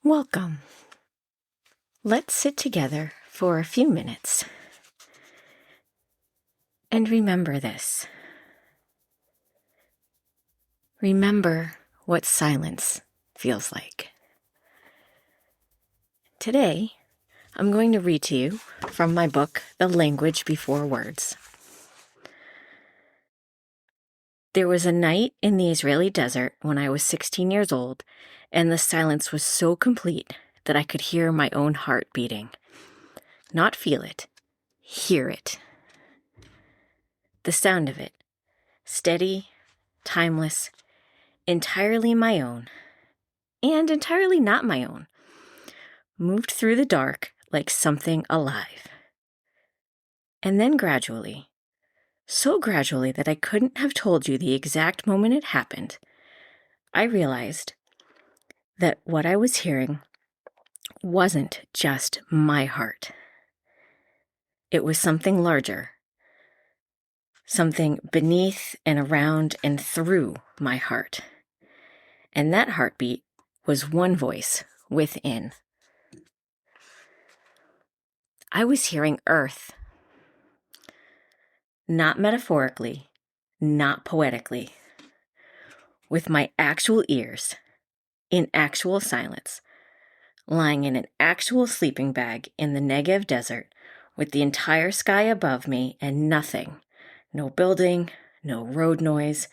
Welcome. Let's sit together for a few minutes and remember this. Remember what silence feels like. Today, I'm going to read to you from my book, The Language Before Words. There was a night in the Israeli desert when I was 16 years old, and the silence was so complete that I could hear my own heart beating. Not feel it, hear it. The sound of it, steady, timeless, entirely my own, and entirely not my own, moved through the dark like something alive. And then gradually, so gradually that I couldn't have told you the exact moment it happened, I realized that what I was hearing wasn't just my heart. It was something larger, something beneath and around and through my heart. And that heartbeat was one voice within. I was hearing Earth. Not metaphorically, not poetically. With my actual ears, in actual silence, lying in an actual sleeping bag in the Negev desert with the entire sky above me and nothing. No building, no road noise,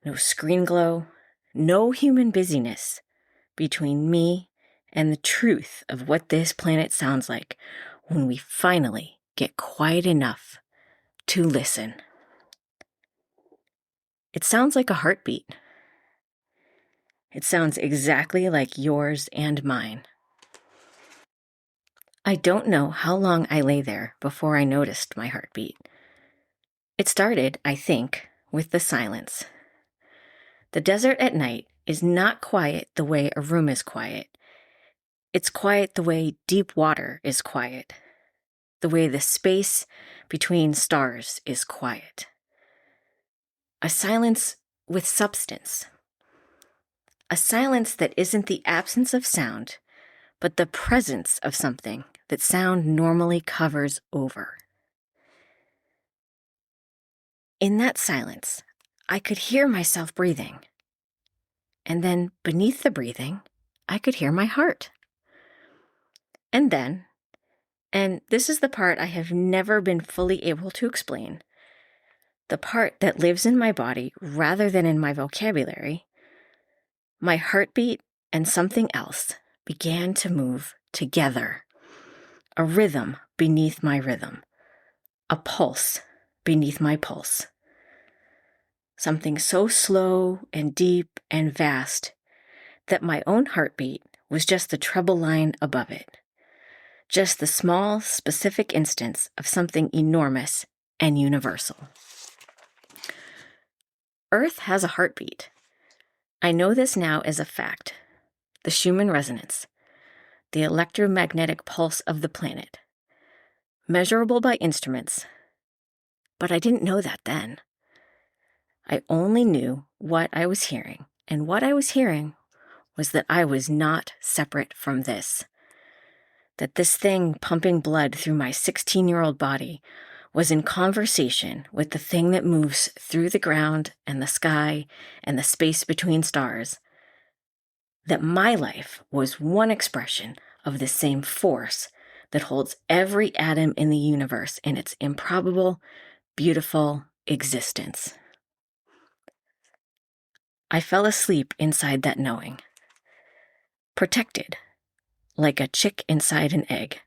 no screen glow, no human busyness between me and the truth of what this planet sounds like when we finally get quiet enough to listen. It sounds like a heartbeat. It sounds exactly like yours and mine. I don't know how long I lay there before I noticed my heartbeat. It started, I think, with the silence. The desert at night is not quiet the way a room is quiet. It's quiet the way deep water is quiet, the way the space between stars is quiet. A silence with substance. A silence that isn't the absence of sound, but the presence of something that sound normally covers over. In that silence, I could hear myself breathing. And then beneath the breathing, I could hear my heart. And then, and this is the part I have never been fully able to explain, the part that lives in my body rather than in my vocabulary, my heartbeat and something else began to move together. A rhythm beneath my rhythm. A pulse beneath my pulse. Something so slow and deep and vast that my own heartbeat was just the treble line above it. Just the small, specific instance of something enormous and universal. Earth has a heartbeat. I know this now as a fact. The Schumann resonance, the electromagnetic pulse of the planet, measurable by instruments. But I didn't know that then. I only knew what I was hearing, and what I was hearing was that I was not separate from this. That this thing pumping blood through my 16-year-old body was in conversation with the thing that moves through the ground and the sky and the space between stars. That my life was one expression of the same force that holds every atom in the universe in its improbable, beautiful existence. I fell asleep inside that knowing, protected, like a chick inside an egg,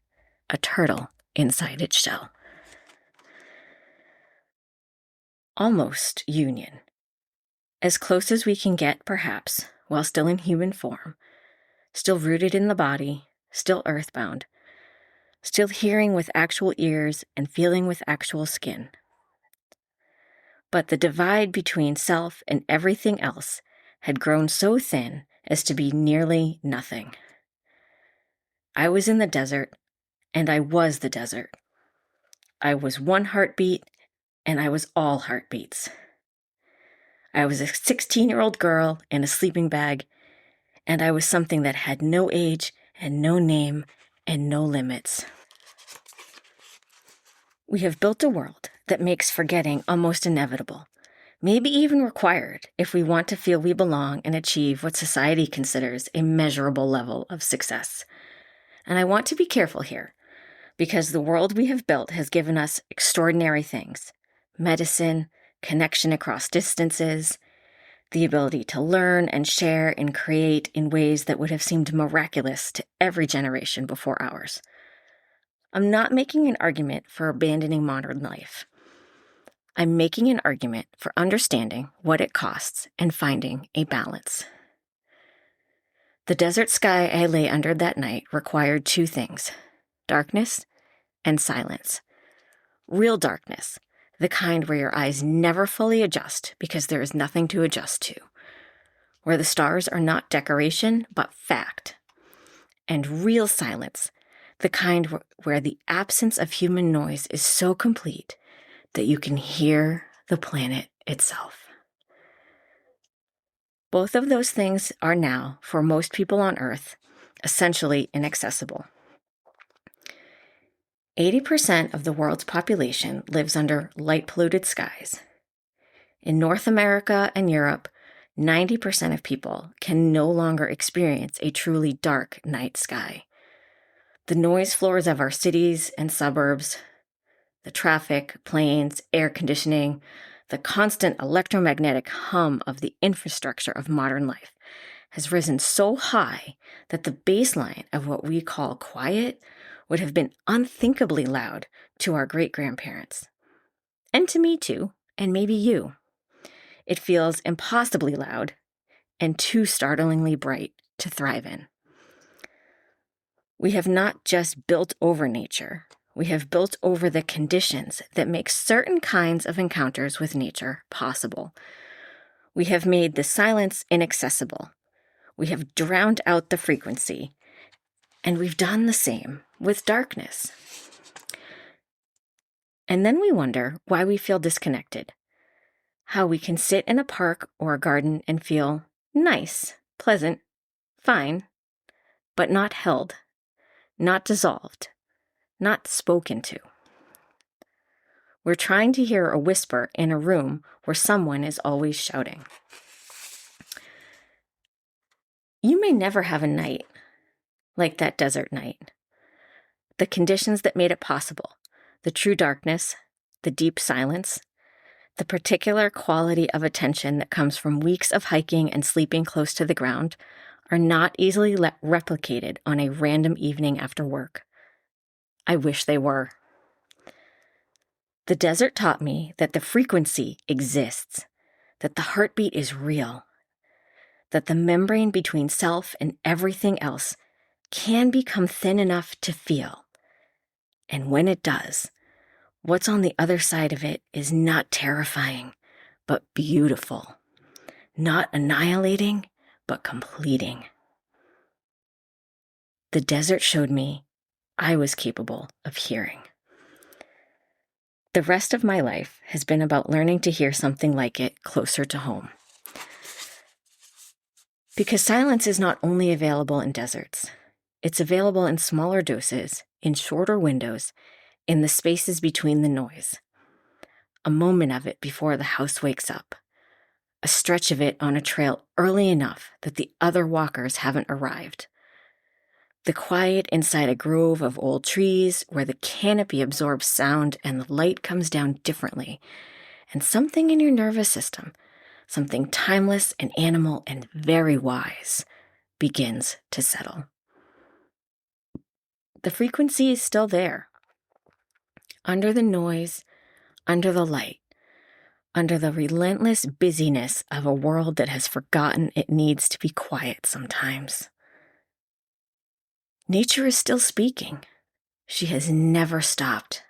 a turtle inside its shell. Almost union. As close as we can get, perhaps, while still in human form, still rooted in the body, still earthbound, still hearing with actual ears and feeling with actual skin. But the divide between self and everything else had grown so thin as to be nearly nothing. I was in the desert, and I was the desert. I was one heartbeat, and I was all heartbeats. I was a 16-year-old girl in a sleeping bag, and I was something that had no age and no name and no limits. We have built a world that makes forgetting almost inevitable, maybe even required if we want to feel we belong and achieve what society considers a measurable level of success. And I want to be careful here, because the world we have built has given us extraordinary things: medicine, connection across distances, the ability to learn and share and create in ways that would have seemed miraculous to every generation before ours. I'm not making an argument for abandoning modern life. I'm making an argument for understanding what it costs and finding a balance. The desert sky I lay under that night required two things: darkness and silence. Real darkness, the kind where your eyes never fully adjust because there is nothing to adjust to, where the stars are not decoration but fact. And real silence, the kind where the absence of human noise is so complete that you can hear the planet itself. Both of those things are now, for most people on Earth, essentially inaccessible. 80% of the world's population lives under light-polluted skies. In North America and Europe, 90% of people can no longer experience a truly dark night sky. The noise floors of our cities and suburbs, the traffic, planes, air conditioning, the constant electromagnetic hum of the infrastructure of modern life has risen so high that the baseline of what we call quiet would have been unthinkably loud to our great-grandparents. And to me too, and maybe you. It feels impossibly loud and too startlingly bright to thrive in. We have not just built over nature. We have built over the conditions that make certain kinds of encounters with nature possible. We have made the silence inaccessible. We have drowned out the frequency. And we've done the same with darkness. And then we wonder why we feel disconnected. How we can sit in a park or a garden and feel nice, pleasant, fine, but not held, not dissolved, not spoken to. We're trying to hear a whisper in a room where someone is always shouting. You may never have a night like that desert night. The conditions that made it possible, the true darkness, the deep silence, the particular quality of attention that comes from weeks of hiking and sleeping close to the ground, are not easily replicated on a random evening after work. I wish they were. The desert taught me that the frequency exists, that the heartbeat is real, that the membrane between self and everything else can become thin enough to feel. And when it does, what's on the other side of it is not terrifying, but beautiful. Not annihilating, but completing. The desert showed me I was capable of hearing. The rest of my life has been about learning to hear something like it closer to home. Because silence is not only available in deserts, it's available in smaller doses, in shorter windows, in the spaces between the noise. A moment of it before the house wakes up. A stretch of it on a trail early enough that the other walkers haven't arrived. The quiet inside a grove of old trees where the canopy absorbs sound and the light comes down differently. And something in your nervous system, something timeless and animal and very wise, begins to settle. The frequency is still there. Under the noise, under the light, under the relentless busyness of a world that has forgotten it needs to be quiet sometimes. Nature is still speaking. She has never stopped.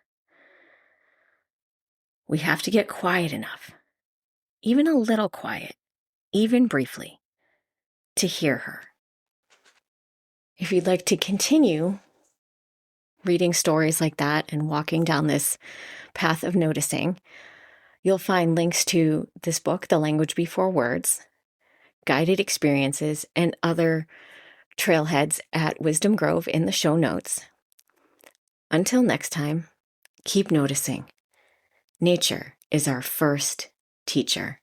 We have to get quiet enough, even a little quiet, even briefly, to hear her. If you'd like to continue reading stories like that and walking down this path of noticing, you'll find links to this book, The Language Before Words. guided experiences and other trailheads at Wisdom Grove in the show notes. Until next time, keep noticing. Nature is our first teacher.